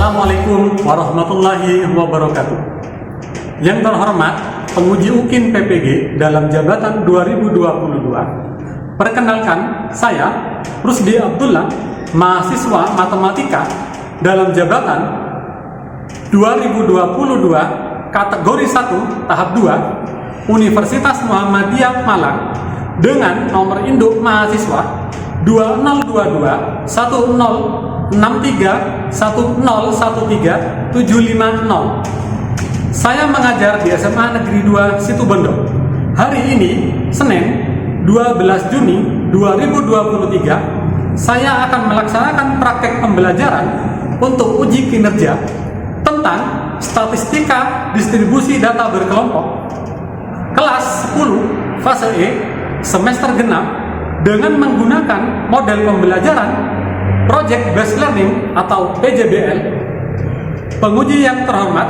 Assalamualaikum warahmatullahi wabarakatuh. Yang terhormat penguji UKIN PPG dalam jabatan 2022. Perkenalkan, saya Rusdi Abdullah, mahasiswa matematika dalam jabatan 2022 kategori 1 tahap 2 Universitas Muhammadiyah Malang dengan nomor induk mahasiswa 2022 1063 1013 750. Saya mengajar di SMA Negeri 2 Situbondo. Hari ini, Senin 12 Juni 2023, saya akan melaksanakan praktek pembelajaran untuk uji kinerja tentang statistika distribusi data berkelompok kelas 10 fase E semester genap dengan menggunakan model pembelajaran Project Based Learning atau PJBL. Penguji yang terhormat,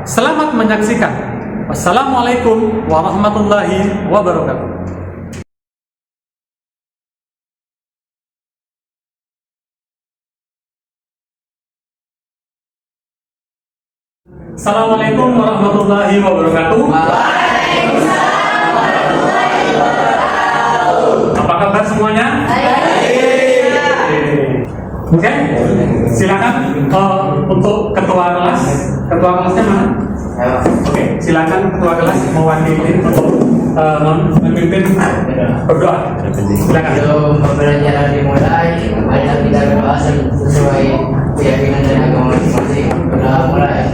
selamat menyaksikan. Wassalamualaikum warahmatullahi wabarakatuh. Assalamualaikum warahmatullahi wabarakatuh. Apa kabar semuanya? Oke, silakan untuk ketua kelas. Ketua kelasnya mana? Oke, silakan ketua kelas mewakili untuk memimpin berdoa. Silakan. Sebelum pembelajaran dimulai, marilah kita berdoa sesuai keyakinan dan agama masing-masing. Berdoa mulai.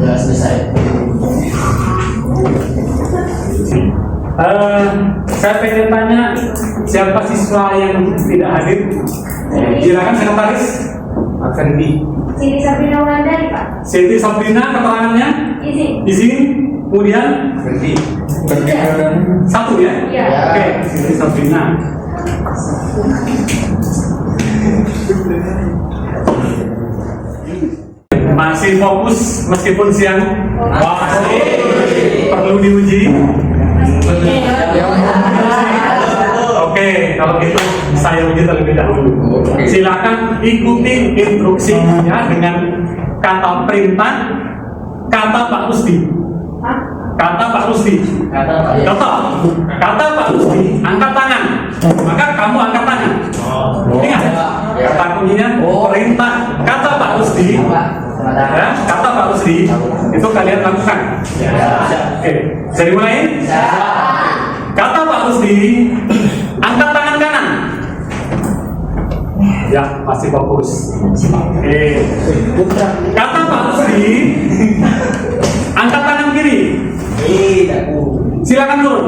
Sudah selesai. Saya pengen tanya siapa siswa yang tidak hadir? Silakan sekretaris. Fendi. Siti Sabrina Wulandari, Pak. Siti Sabrina, keterangannya? Izin. Kemudian? Fendi. Satu ya? Iya. Oke, Siti Sabrina. Masih fokus meskipun siang? Masih perlu diuji? Oke, kalau gitu saya uji terlebih dahulu. Silakan ikuti instruksinya dengan kata perintah, kata Pak Rusdi. Kata Pak Rusdi. Kata Pak Rusdi, angkat tangan. Maka kamu angkat tangan. Ingat, kata kuncinya perintah, kata Pak Rusdi. Ya, kata Pak Rusdi itu kalian lakukan. Oke, bisa dimulai? Kata Pak Rusdi, angkat tangan kanan. Ya, masih fokus. Oke. Kata Pak Rusdi, angkat tangan kiri. Silakan turun.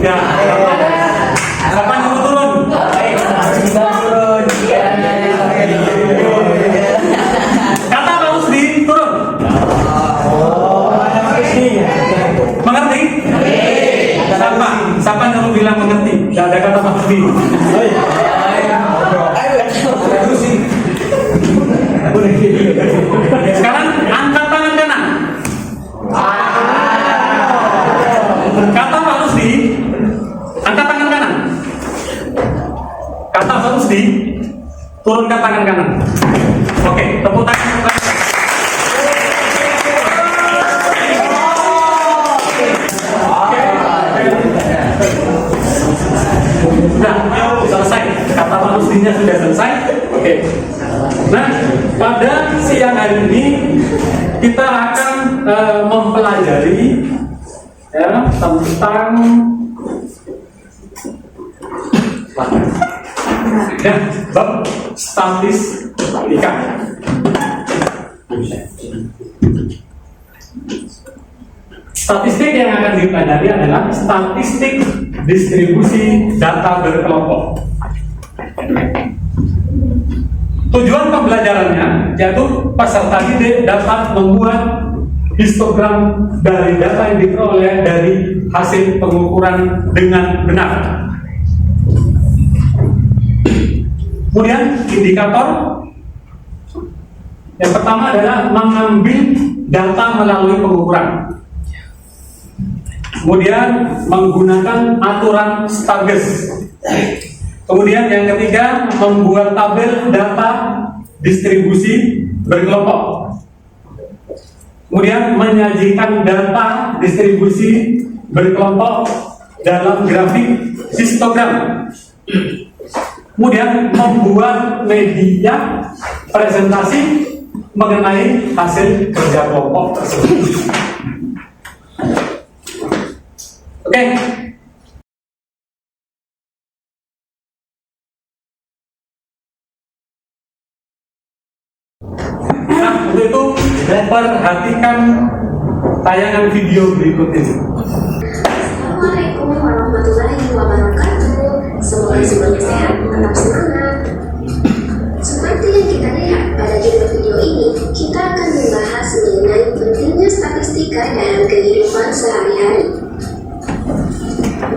Ya. Siapa yang mau turun? Kata Pak Rusdi, turun. Mengerti? Siapa yang bilang mengerti? Tidak ada kata Pak Rusdi. Sekarang angkat tangan kanan. Kata Pak Rusdi, angkat tangan kanan. Kata Pak Rusdi, turunkan tangan kanan. Oke, tepuk tangan. Sudah selesai, kata Pak Rusdinya sudah selesai. Oke. Nah, pada siang hari ini kita akan mempelajari ya, tentang ya, bab statistika. Statistik yang akan dipelajari adalah statistik distribusi data berkelompok. Tujuan pembelajarannya yaitu peserta didik dapat membuat histogram dari data yang diperoleh dari hasil pengukuran dengan benar. Kemudian indikator yang pertama adalah mengambil data melalui pengukuran. Kemudian menggunakan aturan Stargess. Kemudian yang ketiga, membuat tabel data distribusi berkelompok. Kemudian menyajikan data distribusi berkelompok dalam grafik histogram. Kemudian membuat media presentasi mengenai hasil kerja kelompok tersebut. Oke. Nah, untuk itu perhatikan tayangan video berikut ini. Assalamualaikum warahmatullahi wabarakatuh. Semoga semuanya sehat, tetap semangat. Seperti yang kita lihat pada video ini, kita akan membahas mengenai pentingnya statistika dalam kehidupan sehari-hari.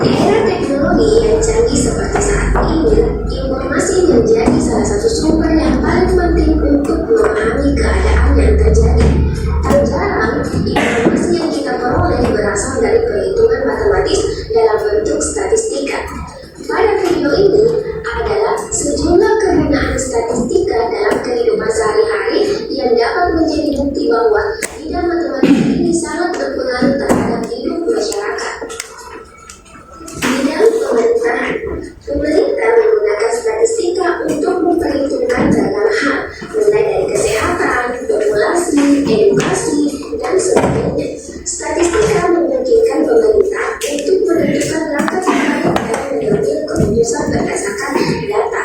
Di era teknologi yang canggih seperti saat ini, informasi menjadi salah satu sumber yang paling penting untuk memahami keadaan yang terjadi. Tak jarang, informasi yang kita peroleh berasal dari perhitungan matematis dalam bentuk statistika. Pada video ini adalah sejumlah kegunaan statistika dalam kehidupan sehari-hari yang dapat menjadi bukti bahwa bidang matematika ini sangat berpengaruh terhadap hidup masyarakat. Bidang pemerintahan. Pemerintah menggunakan statistika untuk memperhitungkan berbagai hal, mulai dari kesehatan, populasi, edukasi, dan sebagainya. Statistika memungkinkan pemerintah untuk menentukan langkah terbaik dalam mengambil keputusan berdasarkan data.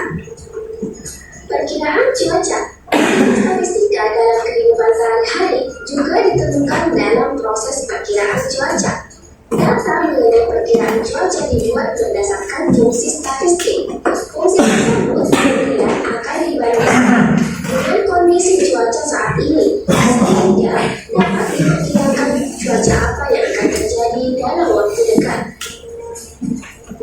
Perkiraan cuaca. Statistika dalam kehidupan sehari-hari juga ditentukan dalam proses perkiraan cuaca. Data mengenai perkiraan cuaca dibuat berdasarkan fungsi statistik. Fungsi tersebut kemudian akan dibandingkan dengan kondisi cuaca saat ini, sehingga dapat diperkirakan cuaca apa yang akan terjadi dalam waktu dekat.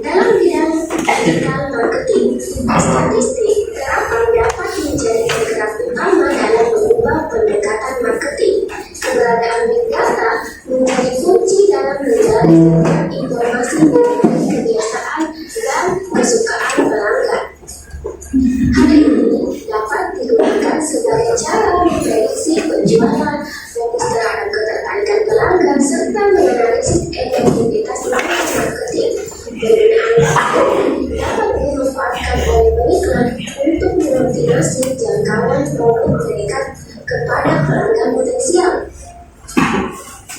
Dalam bidang digital marketing, statistik terapan dapat menjadi penggerak utama dalam mengubah pendekatan marketing. Keberadaan big data menjadi kunci dalam menjalani informasi mengenai kebiasaan dan kesukaan pelanggan. Hal ini dapat digunakan sebagai cara memprediksi penjualan, fokus terhadap ketertarikan pelanggan, serta menganalisis efektivitas marketing. Penggunaan data dapat dimanfaatkan oleh penikmat untuk mengoptimasi jangkauan produk mereka kepada pelanggan potensial.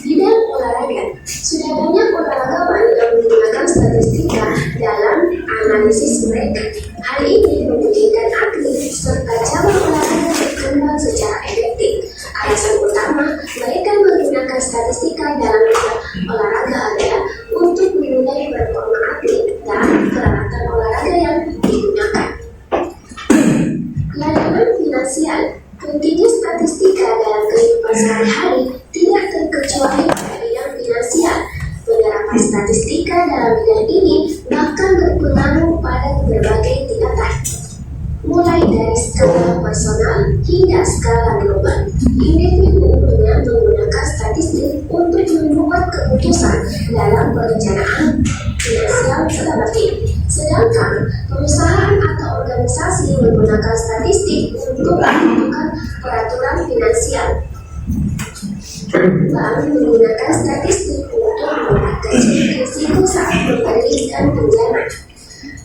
Bidang olahraga. Sudah banyak olahragawan yang menggunakan statistika dalam analisis mereka. Hal ini memungkinkan atlet serta cabang olahraga berkembang secara efektif. Alasan utama mereka menggunakan statistika dalam bidang olahraga adalah untuk menilai performa atlet dan peralatan olahraga yang digunakan. Layanan finansial. Pentingnya statistika dalam kehidupan sehari-hari tidak terkecuali pada bidang finansial. Penerapan statistika dalam bidang ini bahkan berpengaruh pada berbagai tingkatan, mulai dari skala personal hingga skala global. Individu umumnya menggunakan statistik untuk membuat keputusan dalam perencanaan finansial seperti. Sedangkan perusahaan atau organisasi menggunakan statistik untuk menentukan peraturan finansial. Bank menggunakan statistik untuk mengkaji risiko saat memberikan pinjaman,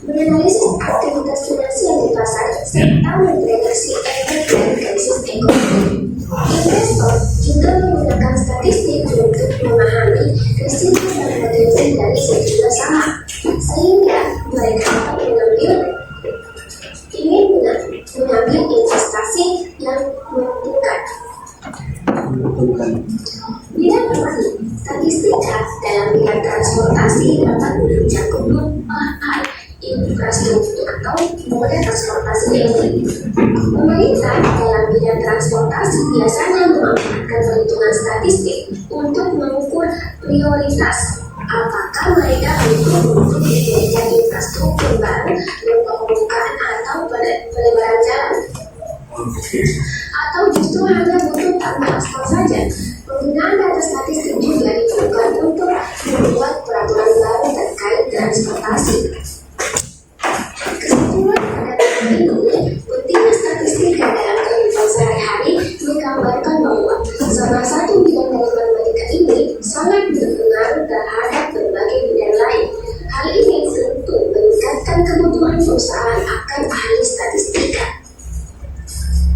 menganalisis aktivitas finansial di pasar, serta memprediksi efek dari krisis ekonomi. Investor juga menggunakan statistik untuk memahami risiko dan potensi dari sejumlah saham, sehingga mereka dapat mengambil investasi yang menguntungkan. Bidang lain, statistika dalam bidang transportasi dapat mencakup hal infrastruktur atau moda transportasi elektrik. Pemerintah dalam bidang transportasi biasanya memanfaatkan perhitungan statistik untuk mengukur prioritas. Apakah mereka butuh untuk menjadikan infrastruktur baru yang pembukaan atau pelebaran jalan? Atau justru hanya butuh tambah aspal saja? Penggunaan data statistik juga diperlukan untuk membuat peraturan baru terkait transportasi. Kesimpulan perusahaan akan ahli statistika.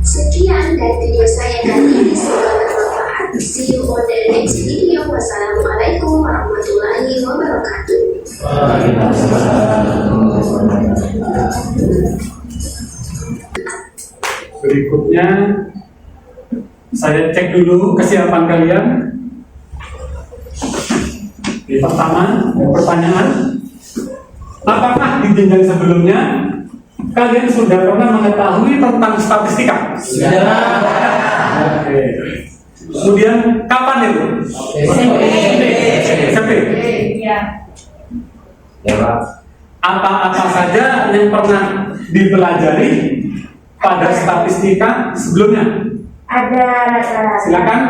Sekian dari video saya kali ini, semoga bermanfaat. See you on the next video. Wassalamualaikum warahmatullahi wabarakatuh. Berikutnya saya cek dulu kesiapan kalian. Yang pertama, pertanyaan, apakah di jenjang sebelumnya kalian sudah pernah mengetahui tentang statistika? Sudah. Oke. Kemudian kapan itu? SMP. Iya. Ya, Pak. Apa-apa saja yang pernah dipelajari pada statistika sebelumnya? Ada rata-rata. Silakan.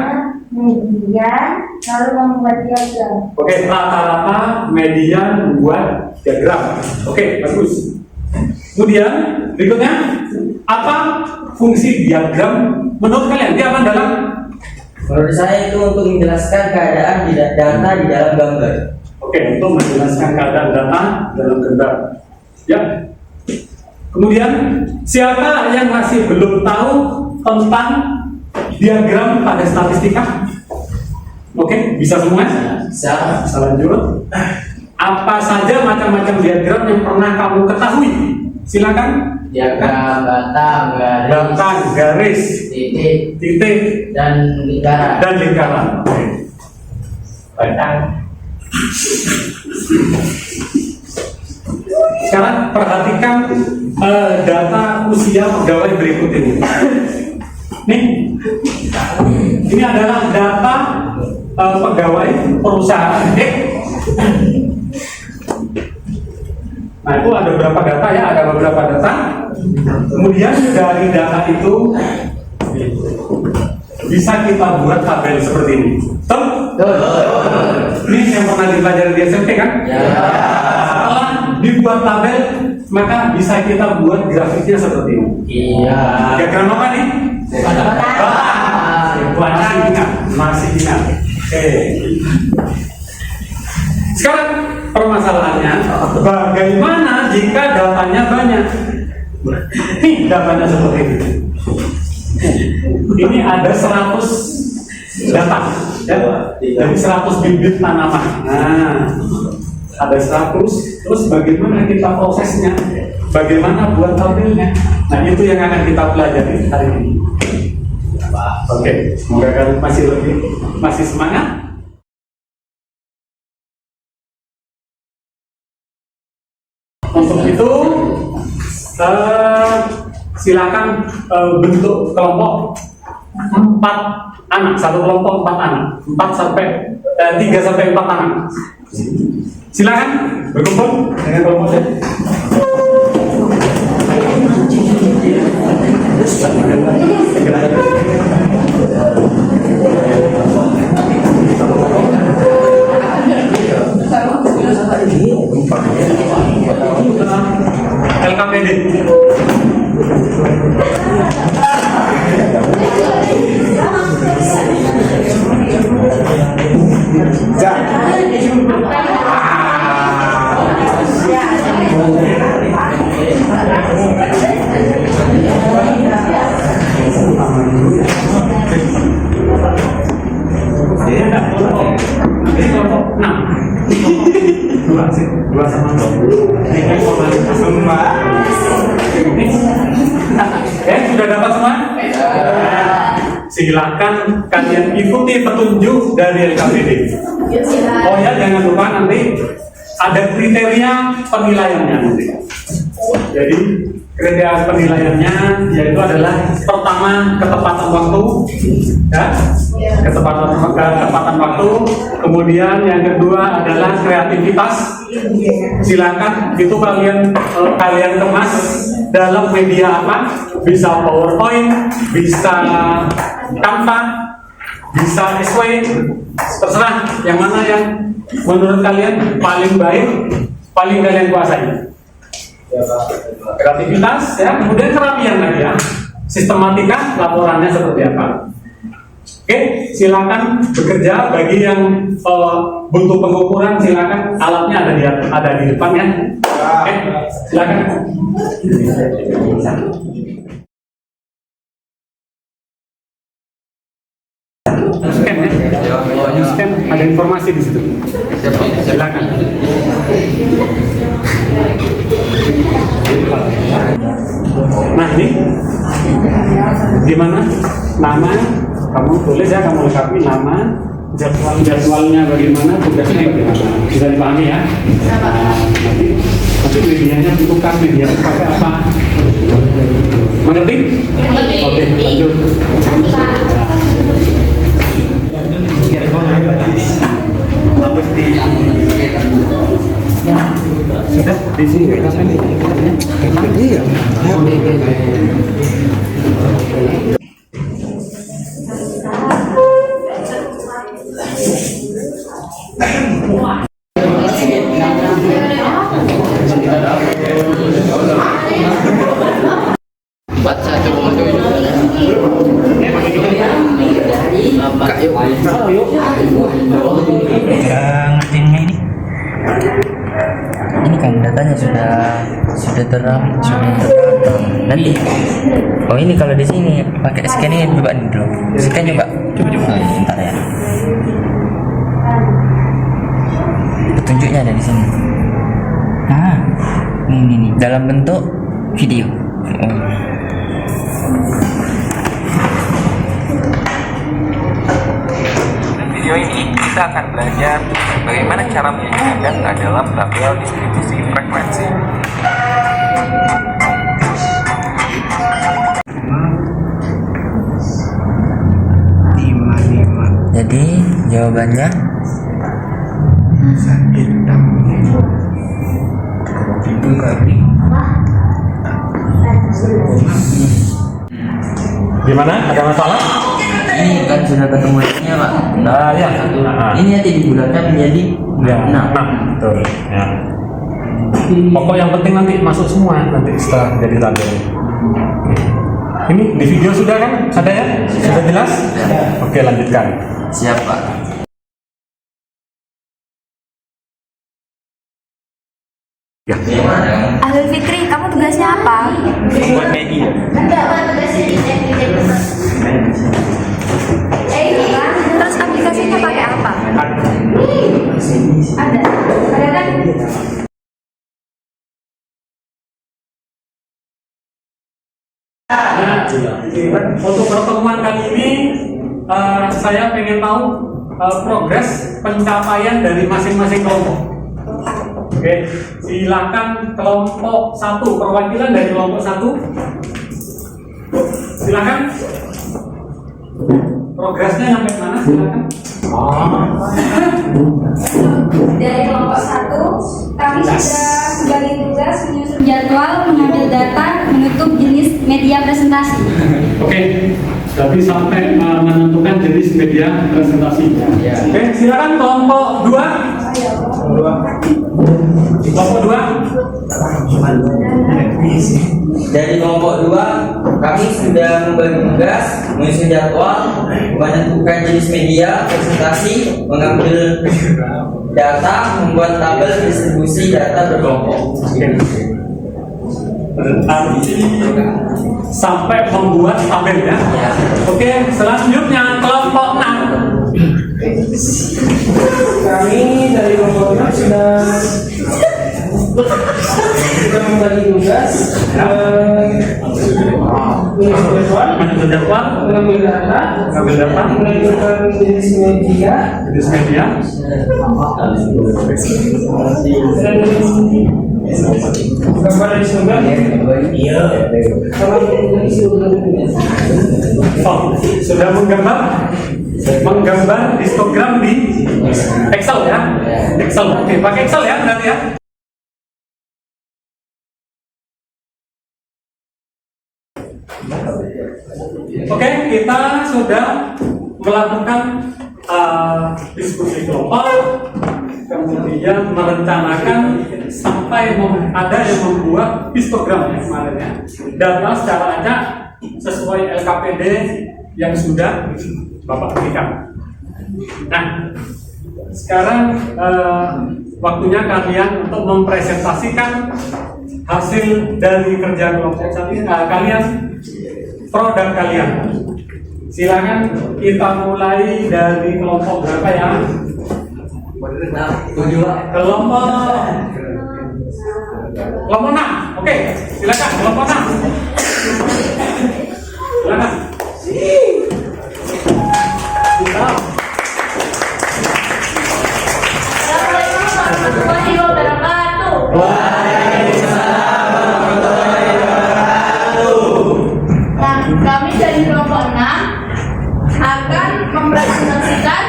Media, lalu membuat diagram. Oke, rata-rata media membuat diagram. Oke, bagus. Kemudian berikutnya, apa fungsi diagram menurut kalian? Dia apa dalam? Menurut saya itu untuk menjelaskan keadaan data di dalam gambar. Oke, untuk menjelaskan keadaan data dalam gambar. Ya. Kemudian, siapa yang masih belum tahu tentang diagram pada statistika? Oke, bisa semua? Bisa. Bisa lanjut. Apa saja macam-macam diagram yang pernah kamu ketahui? Silakan. Diagram batang, garis, Batang, garis, titik, dan lingkaran. dan lingkaran. Oke. Batang. Sekarang perhatikan data usia pegawai berikut ini. Nih, ini adalah data pegawai perusahaan X. Nah, itu ada beberapa data ya, ada beberapa data. Kemudian dari data itu bisa kita buat tabel seperti ini. Betul? Ini yang pernah dipelajari di SMP kan? Ya. Setelah dibuat tabel, maka bisa kita buat grafiknya seperti ini. Iya. Diagram apa nih? Masih ingat, masih ingat. Oke. Sekarang permasalahannya, bagaimana jika datanya banyak? Nih datanya seperti ini. Ini ada 100 data, ya. Jadi 100 bibit tanaman. Nah, ada 100. Terus bagaimana kita prosesnya? Bagaimana buat tabelnya? Nah, itu yang akan kita pelajari hari ini. Oke, semoga kalian masih semangat. Untuk itu, silakan bentuk kelompok 4 anak, satu kelompok 4 anak, 3 sampai 4 anak. Silakan berkumpul dengan kelompoknya. LKPD. Dua sama semua. Sudah dapat semua? Silakan kalian ikuti petunjuk dari LKPD. Oh ya, jangan lupa nanti ada kriteria penilaiannya nanti. Jadi kriteria penilaiannya yaitu adalah pertama ketepatan waktu, ya, ketepatan waktu. Kemudian yang kedua adalah kreativitas. Silakan itu kalian kemas dalam media apa? Bisa PowerPoint, bisa Canva, bisa SW, terserah yang mana yang menurut kalian paling baik, paling kalian kuasai. Kreativitas, ya, kemudian kerapian lagi ya, sistematika laporannya seperti apa. Oke, silakan bekerja. Bagi yang butuh pengukuran, silakan alatnya ada di depan ya. Oke, silakan. Scan ya. Scan, ada informasi di situ. Silakan. Nah ini gimana? Nama kamu tulis ya, kamu lengkapi nama, jadwalnya bagaimana, tugasnya bagaimana, bisa dipahami ya. Nanti medianya butuhkan media pakai apa? Mengerti? Oke, lanjut. Sudah di sini kapan nih? Iya. Ngertiinnya ini kan datanya sudah terang nanti. Oh ini kalau di sini pakai scan ini, coba dulu scan, coba bentar ya, petunjuknya ada di sini. Nah ini dalam bentuk video. Video ini kita akan belajar bagaimana cara menyiapkan data dalam tabel distribusi frekuensi. Jadi jawabannya Gimana? Ada masalah? ini kan sudah ketemu hasilnya, Pak. Nah, ya. Ini nanti dibulatkan menjadi Ya, betul. Ya. Pokok yang penting nanti masuk semua nanti setelah jadi tabel. Ini di video sudah kan? Ada ya? Sudah jelas? Oke, lanjutkan. Siap, Pak. Ya. Ahlul Fikri, kamu tugasnya apa? Buat media. Terus aplikasinya pakai apa? Ada kan? Nah, untuk pertemuan kali ini saya pengen tahu progres pencapaian dari masing-masing kelompok. Oke, silakan kelompok 1, perwakilan dari kelompok 1. Silakan. Progresnya sampai mana? Silakan. Dari kelompok 1, kami sudah sebagai tugas menyusun jadwal, mengambil data, menutup jenis media presentasi. Oke, berarti sampai menentukan jenis media presentasi. Oke, silakan kelompok 2. Kelompok 2. Dari kelompok 2, kami sudah membagi tugas, menyusun jadwal, menentukan jenis media presentasi, mengambil data, membuat tabel distribusi data berkelompok. Berarti sampai membuat tabel ya. Oke, selanjutnya kelompok 6. Kami dari kelompok 6 sudah membagi tugas, Menyusun jadwal, mengambil data, menentukan jenis media, dan gambar histogram. Kalau isi sudah menggambar histogram di Excel ya. Excel, oke, pakai Excel ya berarti ya. Oke, kita sudah melakukan diskusi kelompok, kemudian merencanakan sampai ada yang membuat histogram ya kemarin ya. Data secara acak sesuai LKPD yang sudah Bapak berikan. Nah, sekarang waktunya kalian untuk mempresentasikan hasil dari kerja kelompok kalian, produk kalian. Silakan kita mulai dari kelompok berapa ya? Kelompok 6. Oke, silakan kelompok 6. Silakan. Assalamualaikum warahmatullahi wabarakatuh. Nah, kami dari kelompok 6 akan mempresentasikan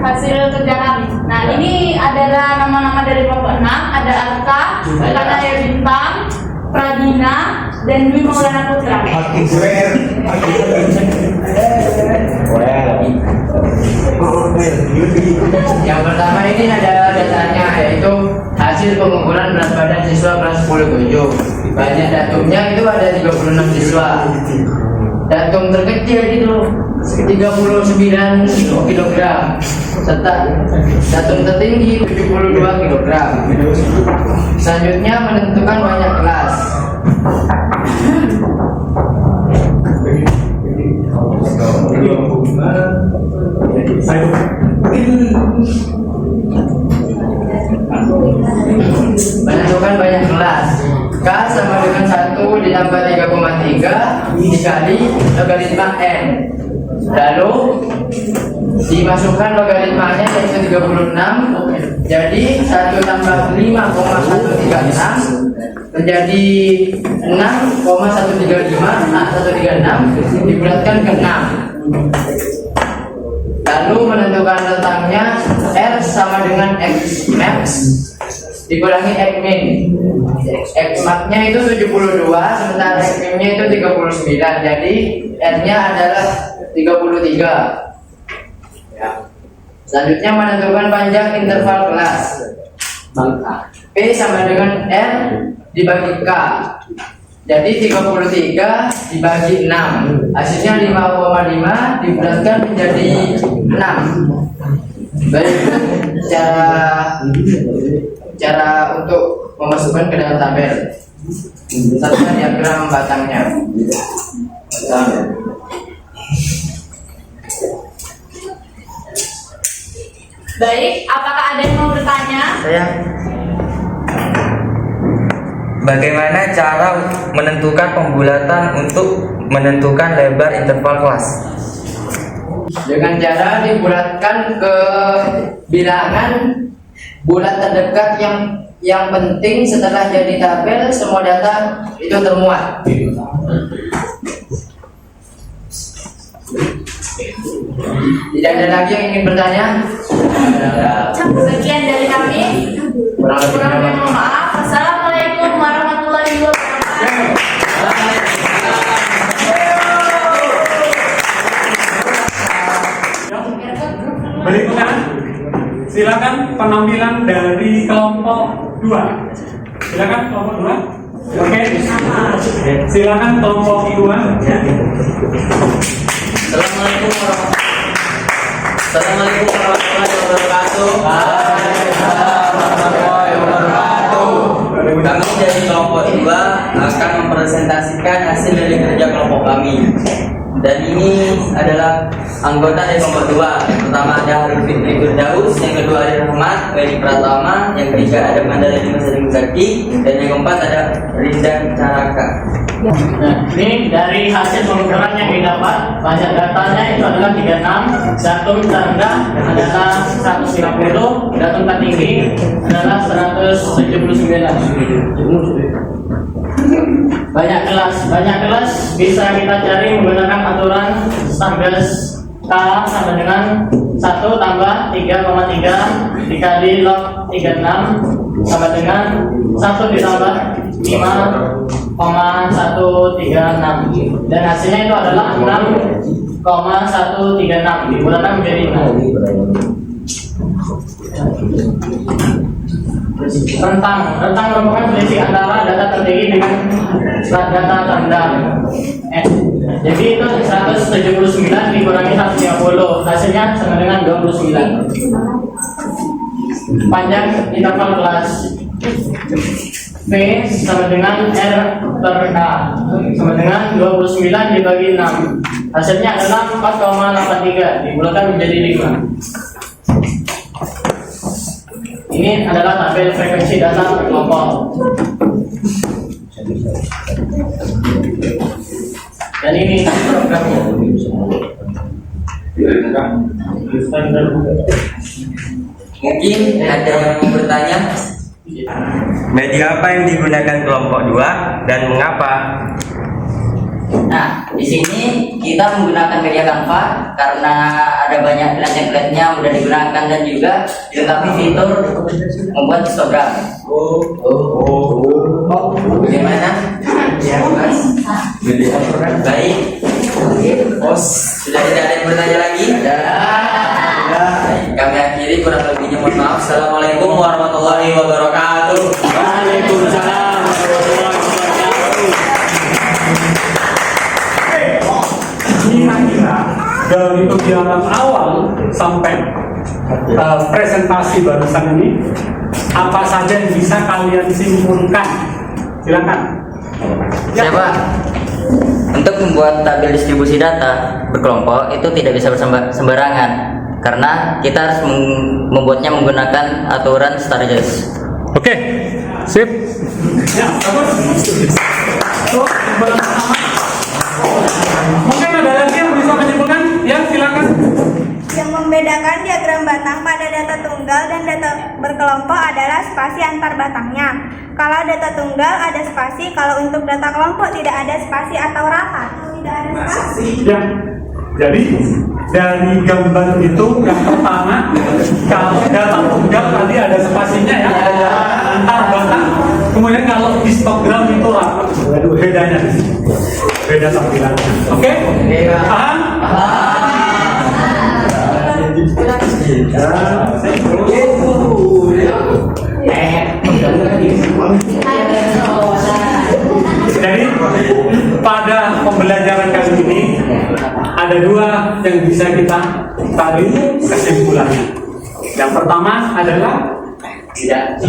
hasil kerja kami. Nah, ini adalah nama-nama dari kelompok 6. Ada Arka, Kanaya Bintang, Pradina, dan Dwi Maulana Putra. Yang pertama ini ada datanya, yaitu hasil pengukuran berat badan siswa kelas 10-7. Banyak datumnya itu ada 36 siswa. Datum terkecil itu 39 kg, serta datum tertinggi 72 kg. Selanjutnya menentukan banyak kelas. Menentukan banyak kelas. K sama dengan 1 ditambah 3,3 dikali logaritma N. Lalu dimasukkan logaritmanya yaitu 36. Jadi 1 tambah 5,136 menjadi 6,136 dibulatkan ke 6. Lalu menentukan letaknya R sama dengan X max dikurangi X min. X max-nya itu 72, sementara X min-nya itu 39. Jadi R-nya adalah 33. Ya. Selanjutnya menentukan panjang interval kelas. P sama dengan R dibagi K. Jadi 33 dibagi 6, hasilnya 5,5 dibulatkan menjadi 6. Baik, cara untuk memasukkan ke dalam tabel serta diagram batangnya. Baik, apakah ada yang mau bertanya? Saya. Bagaimana cara menentukan pembulatan untuk menentukan lebar interval kelas? Dengan cara dibulatkan ke bilangan bulat terdekat yang penting setelah jadi tabel semua data itu termuat. Tidak ada lagi yang ingin bertanya? Sekian dari kami. Kurang lebih mohon maaf. Assalamualaikum warahmatullahi wabarakatuh. Berikutnya, silakan penampilan dari kelompok 2. Silakan kelompok 2. Oke. Silakan kelompok 2. Assalamualaikum warahmatullahi wabarakatuh. Kami dari kelompok 2 akan mempresentasikan hasil dari kerja kelompok kami. Dan ini adalah anggota dari kelompok 2. Yang pertama ada Harif Fitri Firdaus, yang kedua ada Rahmat Weli Pratama, yang ketiga ada Mandala Dimas Zaki, dan yang keempat ada Rinda Caraka. Nah, ini dari hasil pengukuran yang didapat, banyak datanya itu adalah 36, datum terendah adalah 150, datum tertinggi adalah 179. Banyak kelas bisa kita cari menggunakan aturan Stargers K sama dengan 1 tambah 3,3 dikali log 36 sama dengan 1 ditambah 5,136, dan hasilnya itu adalah 6,136 dibulatkan menjadi 6. Rentang merupakan selisih antara data tertinggi dengan data terendah. Jadi itu 179 dikurangi 150, hasilnya sama dengan 29. Panjang interval kelas V sama dengan R per K sama dengan 29 dibagi 6. Hasilnya adalah 4,83 dibulatkan menjadi 5. Ini adalah tabel frekuensi data per kelompok. Dan ini programnya. Mungkin ada yang mau bertanya? Media apa yang digunakan kelompok 2 dan mengapa? Nah, di sini kita menggunakan media Canva karena ada banyak template-nya mudah digunakan dan juga dilengkapi fitur membuat histogram. Bagaimana? Baik. Sudah tidak ada yang bertanya lagi? Baik, kami akhiri, kurang lebihnya mohon maaf. Assalamualaikum warahmatullahi wabarakatuh. Waalaikumsalam warahmatullahi wabarakatuh. Kira-kira dari kegiatan awal sampai presentasi barusan ini, apa saja yang bisa kalian simpulkan? Silakan. Siapa? Untuk membuat tabel distribusi data berkelompok itu tidak bisa sembarangan karena kita harus membuatnya menggunakan aturan Sturges. Oke, sip. Ya, bagus. Mungkin ada lagi yang bisa menyimpulkan? Ya, silakan. Yang membedakan diagram batang pada data tunggal dan data berkelompok adalah spasi antar batangnya. Kalau data tunggal ada spasi, kalau untuk data kelompok tidak ada spasi atau rapat. Tidak ada spasi. Ya, jadi dari gambar itu yang pertama, kalau data tunggal tadi ada spasinya ya, ada jarak antar batang. Kemudian kalau histogram itu rapat. Aduh, bedanya di sini. Beda tampilannya. Oke? Paham? Jadi pada pembelajaran kali ini ada dua yang bisa kita tarik kesimpulannya. Yang pertama adalah tidak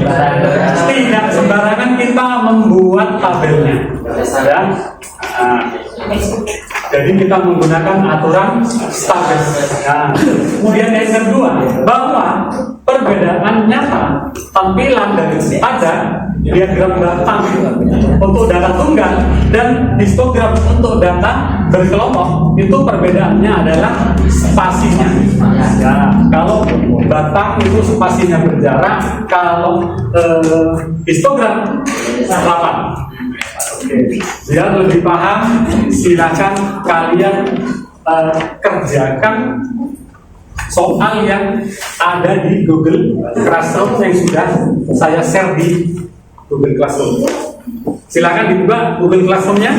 sembarangan kita membuat tabelnya. Ya. Jadi kita menggunakan aturan Sturges. Nah, kemudian yang kedua, bahwa perbedaan nyata tampilan daripada diagram batang untuk data tunggal dan histogram untuk data berkelompok itu perbedaannya adalah spasinya. Ya, kalau batang itu spasinya berjarak, kalau histogram rapat. Biar lebih paham, silakan kalian kerjakan soal yang ada di Google Classroom yang sudah saya share di Google Classroom. Silakan dibuka Google Classroom-nya.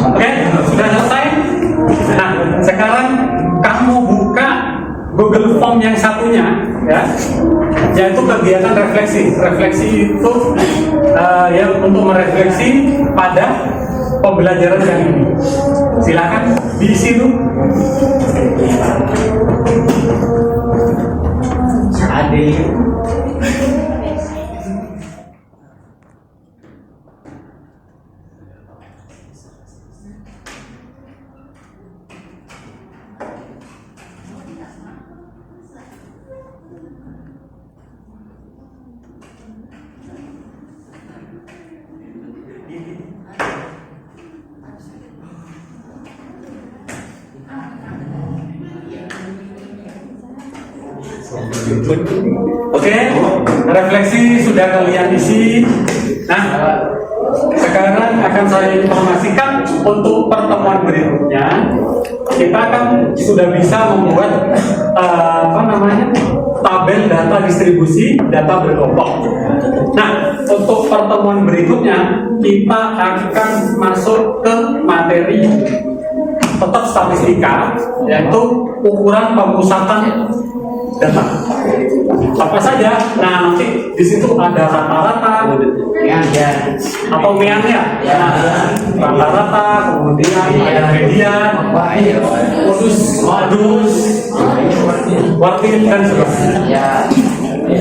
Oke, sudah selesai. Nah, sekarang kamu buka Google Form yang satunya, ya, yaitu kegiatan refleksi. Refleksi itu ya untuk merefleksi pada pembelajaran yang ini. Silakan diisi tuh. Oke, refleksi sudah kalian isi. Nah, sekarang akan saya informasikan untuk pertemuan berikutnya. Kita akan sudah bisa membuat tabel data distribusi data berkelompok. Nah, untuk pertemuan berikutnya kita akan masuk ke materi tetap statistika, yaitu ukuran pemusatan data. Apa saja? Nah, nanti di situ ada rata-rata, atau median, rata-rata, kemudian ada median, modus, kuartil dan sebagainya.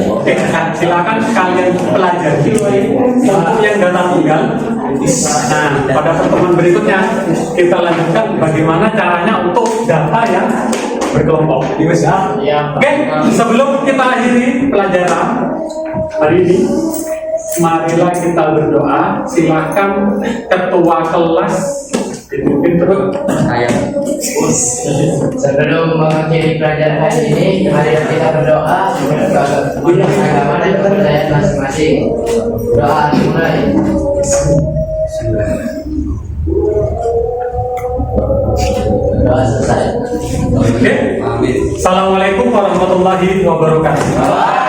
Oke, silakan kalian pelajari untuk yang data tunggal. Nah, pada pertemuan berikutnya kita lanjutkan bagaimana caranya untuk data yang berkelompok. Oke, sebelum kita akhiri pelajaran hari ini, marilah kita berdoa. Silakan ketua kelas dipimpin terus. Sebelum mengakhiri pelajaran hari ini, mari kita berdoa untuk agama dan kepercayaan masing-masing. Doa dimulai. Doa selesai. Oke. Assalamualaikum warahmatullahi wabarakatuh.